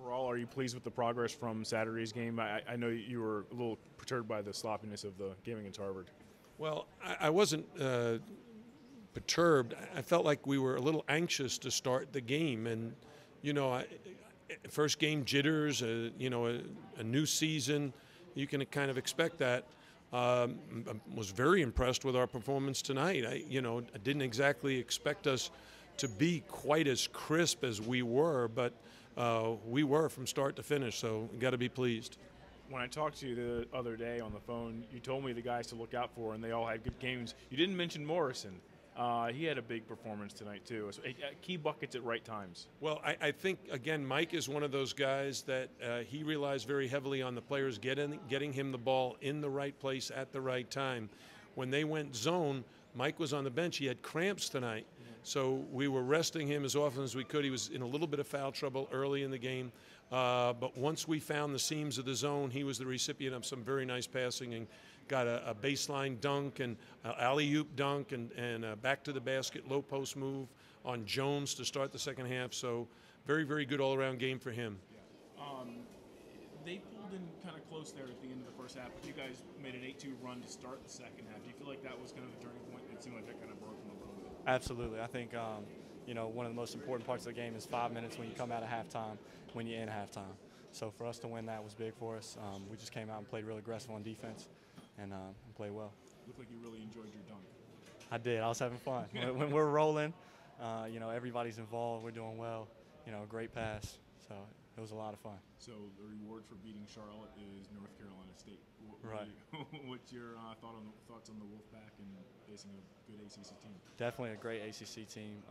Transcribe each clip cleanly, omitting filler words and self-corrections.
Overall, are you pleased with the progress from Saturday's game? I know you were a little perturbed by the sloppiness of the game against Harvard. Well, I wasn't perturbed. I felt like we were a little anxious to start the game, and first game jitters. A new season. You can kind of expect that. I was very impressed with our performance tonight. I didn't exactly expect us to be quite as crisp as we were, but we were from start to finish, so we got to be pleased. When I talked to you the other day on the phone, you told me the guys to look out for, and they all had good games. You didn't mention Morrison. He had a big performance tonight, too. So, key buckets at right times. Well, I think, again, Mike is one of those guys that he relies very heavily on the players getting him the ball in the right place at the right time. When they went zone, Mike was on the bench. He had cramps tonight. So we were resting him as often as we could. He was in a little bit of foul trouble early in the game. But once we found the seams of the zone, he was the recipient of some very nice passing and got a baseline dunk and alley-oop dunk and back to the basket, low post move on Jones to start the second half. So very, very good all-around game for him. They pulled in kind of close there at the end of the first half, but you guys made an 8-2 run to start the second half. Do you feel like that was kind of the turning point? It seemed like that kind of broke them a little bit. Absolutely. I think, one of the most important parts of the game is 5 minutes when you come out of halftime, when you're in halftime. So for us to win that was big for us. We just came out and played real aggressive on defense and played well. Looked like you really enjoyed your dunk. I did. I was having fun. When we're rolling, everybody's involved. We're doing well. Great pass. So it was a lot of fun. So the reward for beating Charlotte is North Carolina State. Right. What's your thoughts on the Wolfpack and facing a good ACC team? Definitely a great ACC team.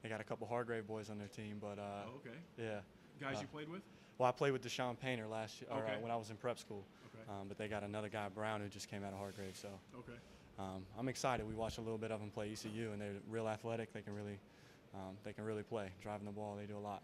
They got a couple Hargrave boys on their team, but okay. Yeah. Guys you played with? Well, I played with Deshaun Painter last year, okay. When I was in prep school. Okay. But they got another guy, Brown, who just came out of Hargrave. So. Okay. I'm excited. We watched a little bit of them play ECU, and they're real athletic. They can really play. Driving the ball, they do a lot.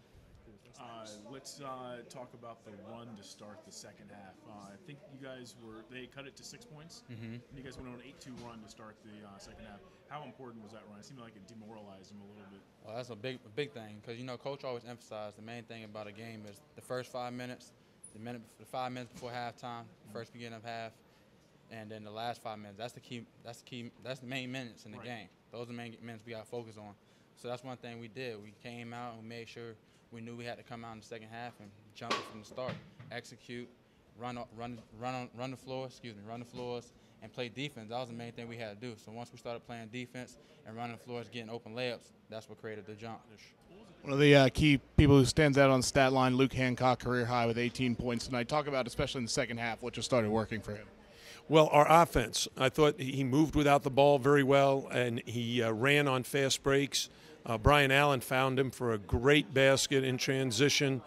Let's talk about the run to start the second half. I think you guys they cut it to 6 points. Mm-hmm. And you guys went on an 8-2 run to start the second half. How important was that run? It seemed like it demoralized them a little bit. Well, that's a big thing because Coach always emphasized the main thing about a game is the first 5 minutes, the 5 minutes before halftime, the first beginning of half, and then the last 5 minutes. That's the key. That's the main minutes in the game. Those are the main minutes we got to focus on. So that's one thing we did. We came out and we made sure we knew we had to come out in the second half and jump it from the start, execute, run the floors, and play defense. That was the main thing we had to do. So once we started playing defense and running the floors, getting open layups, that's what created the jump. One of the key people who stands out on the stat line, Luke Hancock, career high with 18 points tonight. Talk about, especially in the second half, what just started working for him. Well, our offense, I thought he moved without the ball very well, and he ran on fast breaks. Brian Allen found him for a great basket in transition.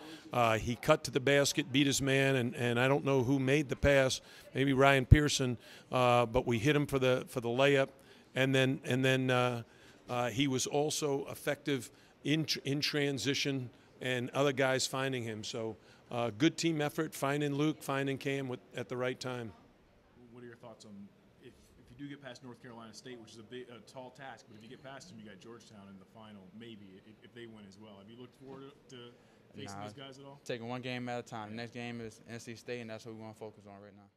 He cut to the basket, beat his man, and I don't know who made the pass, maybe Ryan Pearson, but we hit him for the layup, and then he was also effective in transition and other guys finding him. So good team effort, finding Luke, finding Cam at the right time. What are your thoughts on if you do get past North Carolina State, which is a tall task, but if you get past them, you got Georgetown in the final, maybe, if they win as well. Have you looked forward to facing these guys at all? Taking one game at a time. The next game is NC State, and that's what we want to focus on right now.